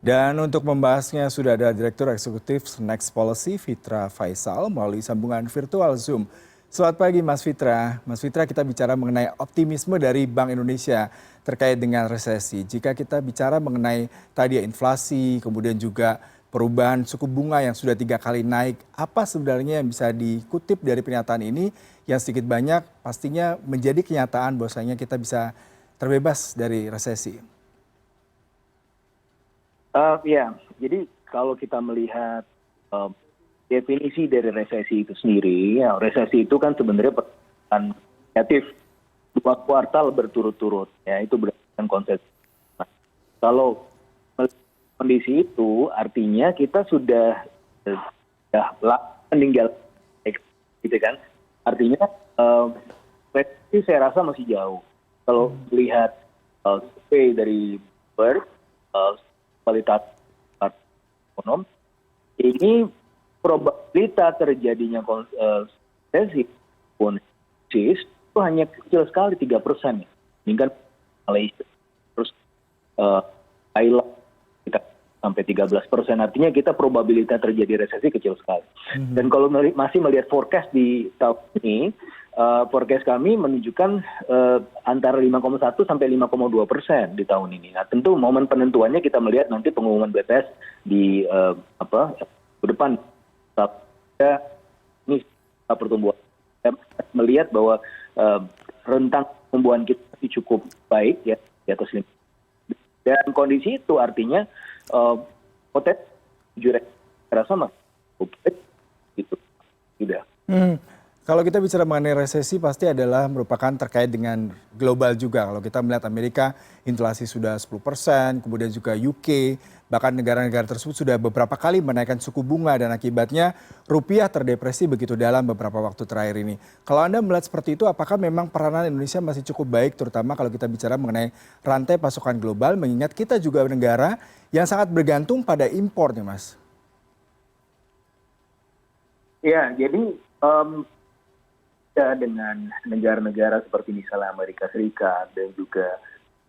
Dan untuk membahasnya sudah ada Direktur Eksekutif Next Policy Fitra Faisal melalui sambungan virtual Zoom. Selamat pagi Mas Fitra. Mas Fitra, kita bicara mengenai optimisme dari Bank Indonesia terkait dengan resesi. Jika kita bicara mengenai tadi ya inflasi, kemudian juga perubahan suku bunga yang sudah 3 kali naik, apa sebenarnya yang bisa dikutip dari pernyataan ini yang sedikit banyak pastinya menjadi kenyataan bahwasanya kita bisa terbebas dari resesi? Ya, jadi kalau kita melihat definisi dari resesi itu sendiri, ya, resesi itu kan sebenarnya pertumbuhan negatif 2 kuartal berturut-turut, ya itu berdasarkan konsep. Nah, kalau melihat kondisi itu, artinya kita sudah meninggal, gitu kan? Artinya resesi saya rasa masih jauh. Kalau melihat survei dari Bloomberg, kualitas ekonomi ini probabilitas terjadinya resesi pun itu hanya kecil sekali 3%, dibandingkan Malaysia, terus Thailand kita sampai 13%, artinya kita probabilitas terjadi resesi kecil sekali. Dan kalau masih melihat forecast di tahun ini, forecast kami menunjukkan antara 5,1 sampai 5,2% di tahun ini. Nah, tentu momen penentuannya kita melihat nanti pengumuman BPS di ke depan. Ini pertumbuhan. Saya melihat bahwa rentang pertumbuhan kita masih cukup baik ya di atas 5. Dan kondisi itu artinya potensi saya rasa masih cukup baik gitu. Sudah. Kalau kita bicara mengenai resesi pasti adalah merupakan terkait dengan global juga. Kalau kita melihat Amerika, inflasi sudah 10%, kemudian juga UK, bahkan negara-negara tersebut sudah beberapa kali menaikkan suku bunga dan akibatnya rupiah terdepresi begitu dalam beberapa waktu terakhir ini. Kalau Anda melihat seperti itu, apakah memang peranan Indonesia masih cukup baik, terutama kalau kita bicara mengenai rantai pasokan global, mengingat kita juga negara yang sangat bergantung pada impor nih, Mas? Ya, jadi dengan negara-negara seperti misalnya Amerika Serikat dan juga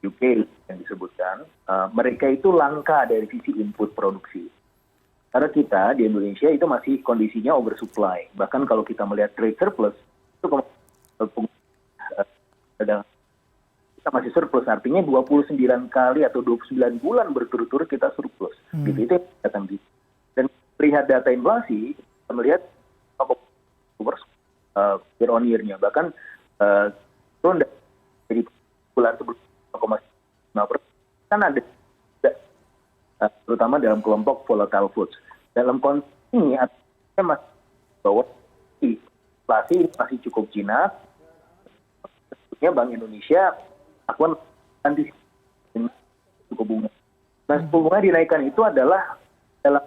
UK yang disebutkan, mereka itu langka dari sisi input produksi. Karena kita di Indonesia itu masih kondisinya oversupply. Bahkan kalau kita melihat trade surplus, itu kita masih surplus. Artinya 29 kali atau 29 bulan berturut-turut kita surplus. Gitu, itu datang gitu. Dan melihat data inflasi, kita melihat year on year-nya, bahkan turun dari bulan sebelum 0,5%, kan ada terutama dalam kelompok volatile foods. Dalam konteks ini artinya masih bahwa inflasi masih cukup jinak. Tentunya Bank Indonesia akan nanti suku bunga. Nah, suku bunga dinaikkan itu adalah dalam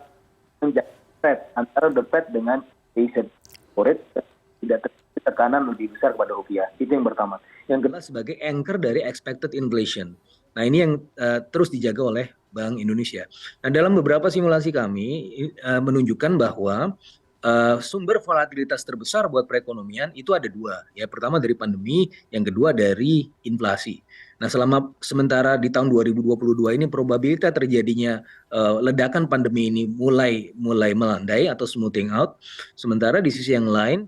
menjaga Fed, antara the Fed dengan Asian rate tidak terjadi tekanan lebih besar kepada rupiah. Itu yang pertama. Yang kedua sebagai anchor dari expected inflation. Nah, ini yang terus dijaga oleh Bank Indonesia. Nah, dalam beberapa simulasi kami menunjukkan bahwa sumber volatilitas terbesar buat perekonomian itu ada dua. Ya, pertama dari pandemi, yang kedua dari inflasi. Nah, sementara di tahun 2022 ini probabilitas terjadinya ledakan pandemi ini mulai melandai atau smoothing out. Sementara di sisi yang lain,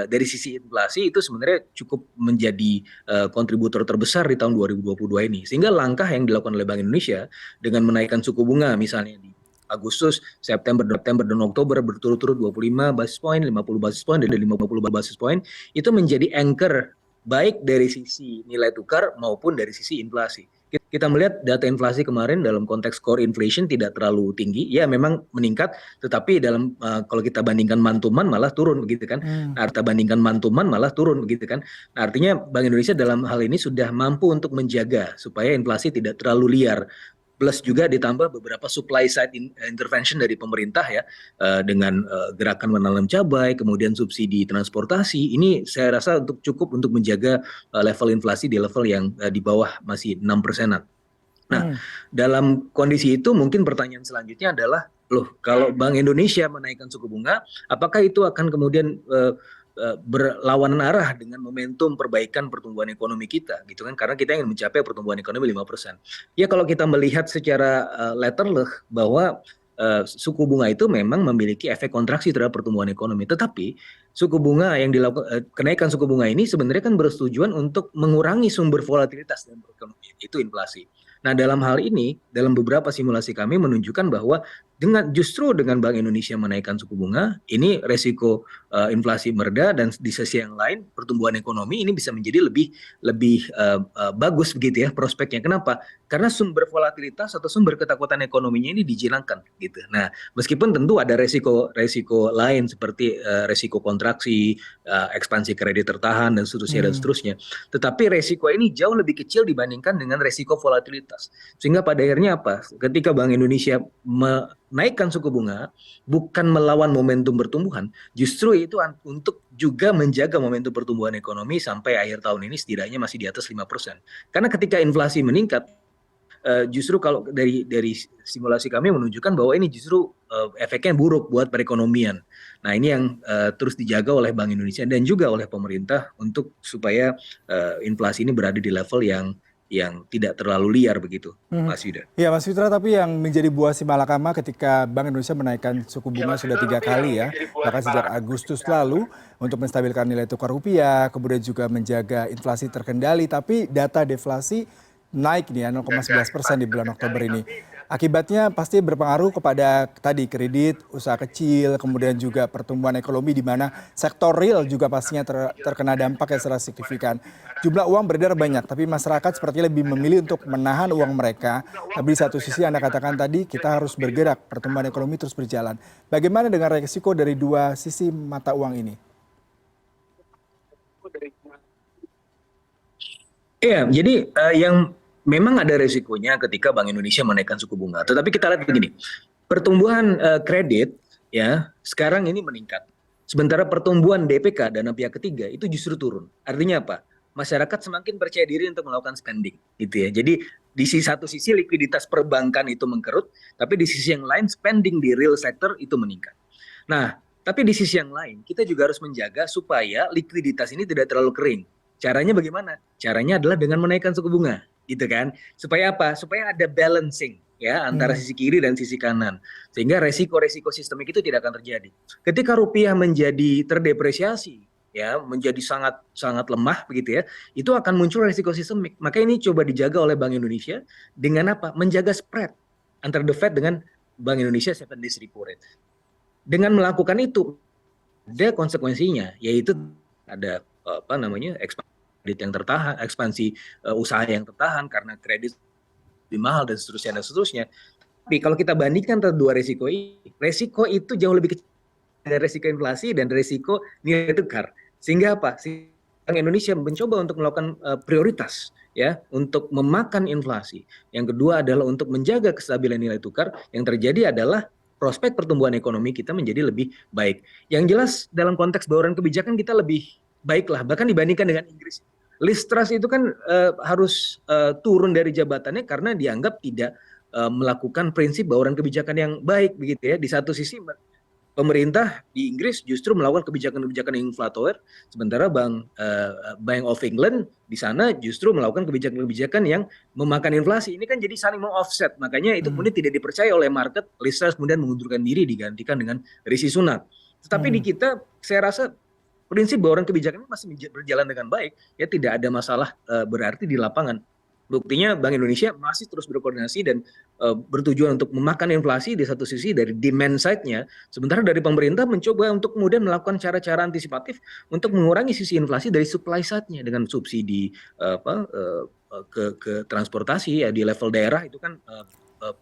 dari sisi inflasi itu sebenarnya cukup menjadi kontributor terbesar di tahun 2022 ini. Sehingga langkah yang dilakukan oleh Bank Indonesia dengan menaikkan suku bunga misalnya di Agustus, September, dan Oktober berturut-turut 25 basis point, 50 basis point, dan 50 basis point, itu menjadi anchor baik dari sisi nilai tukar maupun dari sisi inflasi. Kita melihat data inflasi kemarin dalam konteks core inflation tidak terlalu tinggi, ya memang meningkat, tetapi dalam kalau kita bandingkan month-to-month malah turun begitu kan. Nah, kita bandingkan month-to-month malah turun begitu kan. Nah, artinya Bank Indonesia dalam hal ini sudah mampu untuk menjaga supaya inflasi tidak terlalu liar. Plus juga ditambah beberapa supply side intervention dari pemerintah ya, dengan gerakan menanam cabai, kemudian subsidi transportasi. Ini saya rasa cukup untuk menjaga level inflasi di level yang di bawah masih 6%-an. Nah, dalam kondisi itu mungkin pertanyaan selanjutnya adalah, loh kalau Bank Indonesia menaikkan suku bunga, apakah itu akan kemudian berlawanan arah dengan momentum perbaikan pertumbuhan ekonomi kita gitu kan, karena kita ingin mencapai pertumbuhan ekonomi 5%. Ya kalau kita melihat secara letterleh bahwa suku bunga itu memang memiliki efek kontraksi terhadap pertumbuhan ekonomi, tetapi suku bunga yang dilakukan kenaikan suku bunga ini sebenarnya kan bertujuan untuk mengurangi sumber volatilitas dalam perekonomian, itu inflasi. Nah, dalam hal ini, dalam beberapa simulasi kami menunjukkan bahwa justru dengan Bank Indonesia menaikkan suku bunga, ini resiko inflasi mereda, dan di sisi yang lain pertumbuhan ekonomi ini bisa menjadi lebih lebih bagus begitu ya prospeknya. Kenapa? Karena sumber volatilitas atau sumber ketakutan ekonominya ini dijilangkan gitu. Nah, meskipun tentu ada resiko lain seperti resiko kontraksi, ekspansi kredit tertahan dan seterusnya. Tetapi resiko ini jauh lebih kecil dibandingkan dengan resiko volatilitas. Sehingga pada akhirnya apa? Ketika Bank Indonesia menaikkan suku bunga bukan melawan momentum pertumbuhan, justru itu untuk juga menjaga momentum pertumbuhan ekonomi sampai akhir tahun ini setidaknya masih di atas 5%. Karena ketika inflasi meningkat, justru kalau dari simulasi kami menunjukkan bahwa ini justru efeknya buruk buat perekonomian. Nah, ini yang terus dijaga oleh Bank Indonesia dan juga oleh pemerintah untuk supaya inflasi ini berada di level yang tidak terlalu liar begitu, Mas Yuda. Ya Mas Fitra, tapi yang menjadi buah si malakama ketika Bank Indonesia menaikkan suku bunga sudah 3 kali ya, bahkan sejak Agustus lalu untuk menstabilkan nilai tukar rupiah, kemudian juga menjaga inflasi terkendali, tapi data deflasi naik nih ya 0,11% di bulan Oktober ini. Akibatnya pasti berpengaruh kepada tadi kredit, usaha kecil, kemudian juga pertumbuhan ekonomi di mana sektor real juga pastinya terkena dampak yang secara signifikan. Jumlah uang beredar banyak, tapi masyarakat sepertinya lebih memilih untuk menahan uang mereka. Tapi di satu sisi Anda katakan tadi kita harus bergerak, pertumbuhan ekonomi terus berjalan. Bagaimana dengan resiko dari dua sisi mata uang ini? Iya, jadi yang memang ada resikonya ketika Bank Indonesia menaikkan suku bunga. Tetapi kita lihat begini, pertumbuhan kredit ya sekarang ini meningkat. Sementara pertumbuhan DPK dana pihak ketiga itu justru turun. Artinya apa? Masyarakat semakin percaya diri untuk melakukan spending, gitu ya. Jadi di satu sisi likuiditas perbankan itu mengkerut, tapi di sisi yang lain spending di real sector itu meningkat. Nah, tapi di sisi yang lain kita juga harus menjaga supaya likuiditas ini tidak terlalu kering. Caranya bagaimana? Caranya adalah dengan menaikkan suku bunga, gitu kan? Supaya apa? Supaya ada balancing ya antara sisi kiri dan sisi kanan, sehingga resiko-resiko sistemik itu tidak akan terjadi. Ketika rupiah menjadi terdepresiasi, ya menjadi sangat sangat lemah begitu ya, itu akan muncul resiko sistemik. Maka ini coba dijaga oleh Bank Indonesia dengan apa? Menjaga spread antara the Fed dengan Bank Indonesia 7 days repo rate. Dengan melakukan itu ada konsekuensinya, yaitu ada kredit yang tertahan, ekspansi usaha yang tertahan karena kredit lebih mahal dan seterusnya. Tapi kalau kita bandingkan dua resiko itu jauh lebih kecil dari resiko inflasi dan resiko nilai tukar. Sehingga apa? Bank Indonesia mencoba untuk melakukan prioritas ya untuk memakan inflasi. Yang kedua adalah untuk menjaga kestabilan nilai tukar. Yang terjadi adalah prospek pertumbuhan ekonomi kita menjadi lebih baik. Yang jelas dalam konteks bauran kebijakan kita lebih baiklah, bahkan dibandingkan dengan Inggris. Liz Truss itu kan harus turun dari jabatannya karena dianggap tidak melakukan prinsip bauran kebijakan yang baik begitu ya. Di satu sisi pemerintah di Inggris justru melakukan kebijakan-kebijakan yang inflator, sementara Bank of England di sana justru melakukan kebijakan-kebijakan yang memakan inflasi. Ini kan jadi saling meng-offset, makanya itu kemudian tidak dipercaya oleh market. Liz Truss kemudian mengundurkan diri digantikan dengan Rishi Sunak. Tetapi di kita saya rasa prinsip bauran kebijakan ini masih berjalan dengan baik, ya tidak ada masalah berarti di lapangan. Buktinya Bank Indonesia masih terus berkoordinasi dan bertujuan untuk memakan inflasi di satu sisi dari demand side-nya, sementara dari pemerintah mencoba untuk kemudian melakukan cara-cara antisipatif untuk mengurangi sisi inflasi dari supply side-nya dengan subsidi ke transportasi ya di level daerah itu kan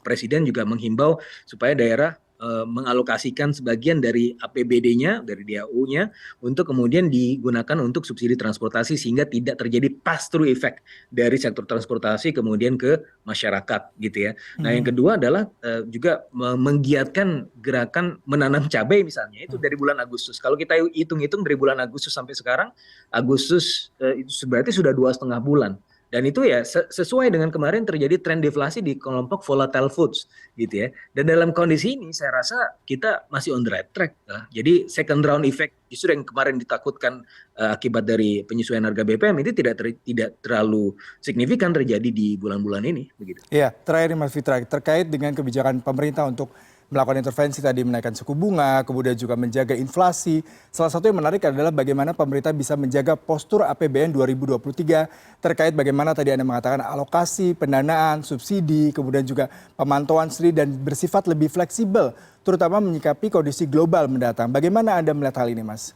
Presiden juga menghimbau supaya daerah mengalokasikan sebagian dari APBD-nya, dari DAU-nya, untuk kemudian digunakan untuk subsidi transportasi sehingga tidak terjadi pass-through effect dari sektor transportasi kemudian ke masyarakat, gitu ya. Nah, yang kedua adalah juga menggiatkan gerakan menanam cabai misalnya, itu dari bulan Agustus. Kalau kita hitung-hitung dari bulan Agustus sampai sekarang, Agustus itu berarti sudah 2,5 bulan. Dan itu ya sesuai dengan kemarin terjadi tren deflasi di kelompok volatile foods gitu ya. Dan dalam kondisi ini saya rasa kita masih on the right track. Jadi second round effect justru yang kemarin ditakutkan akibat dari penyesuaian harga BBM itu tidak terlalu signifikan terjadi di bulan-bulan ini begitu. Iya, terakhir nih Mas Fitra, terkait dengan kebijakan pemerintah untuk melakukan intervensi tadi menaikkan suku bunga, kemudian juga menjaga inflasi. Salah satu yang menarik adalah bagaimana pemerintah bisa menjaga postur APBN 2023 terkait bagaimana tadi Anda mengatakan alokasi, pendanaan, subsidi, kemudian juga pemantauan sendiri dan bersifat lebih fleksibel, terutama menyikapi kondisi global mendatang. Bagaimana Anda melihat hal ini, Mas?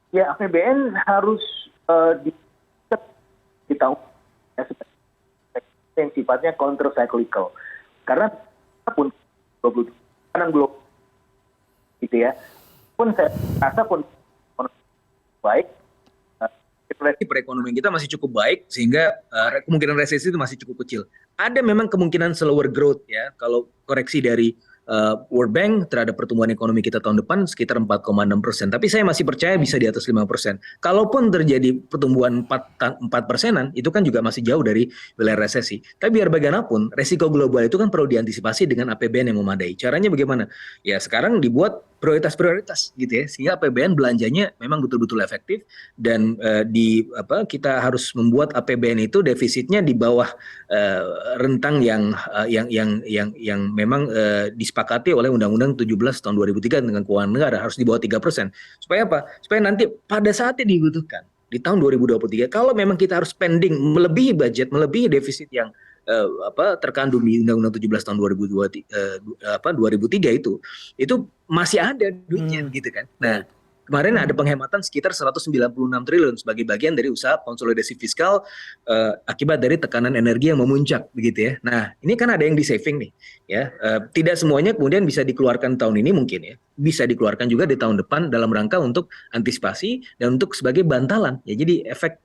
Ya, APBN harus di tahun yang sifatnya counter cyclical. Karena pun 20 kanan global gitu ya. Pun saya rasa pun baik perekonomian kita masih cukup baik sehingga kemungkinan resesi itu masih cukup kecil. Ada memang kemungkinan slower growth ya kalau koreksi dari World Bank terhadap pertumbuhan ekonomi kita tahun depan sekitar 4,6%. Tapi saya masih percaya bisa di atas 5%. Kalaupun terjadi pertumbuhan 4%-an, itu kan juga masih jauh dari wilayah resesi. Tapi biar bagaimanapun, resiko global itu kan perlu diantisipasi dengan APBN yang memadai. Caranya bagaimana? Ya sekarang dibuat prioritas-prioritas gitu ya, sehingga APBN belanjanya memang betul-betul efektif dan kita harus membuat APBN itu defisitnya di bawah rentang yang memang disepakati oleh Undang-Undang 17 tahun 2003 dengan keuangan negara harus di bawah 3%. Supaya apa? Supaya nanti pada saatnya dibutuhkan di tahun 2023 kalau memang kita harus spending melebihi budget, melebihi defisit yang terkandung di Undang-Undang 17 tahun 2003 itu masih ada duitnya gitu kan. Nah, kemarin ada penghematan sekitar 196 triliun sebagai bagian dari usaha konsolidasi fiskal akibat dari tekanan energi yang memuncak begitu ya. Nah, ini kan ada yang di saving nih ya. Tidak semuanya kemudian bisa dikeluarkan tahun ini mungkin ya. Bisa dikeluarkan juga di tahun depan dalam rangka untuk antisipasi dan untuk sebagai bantalan. Ya jadi efek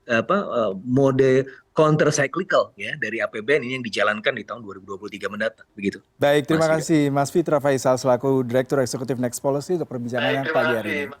mode counter cyclical ya dari APBN ini yang dijalankan di tahun 2023 mendatang begitu. Baik, terima kasih Mas Fitra Faisal selaku Direktur Eksekutif Next Policy untuk perbincangannya pagi hari ini.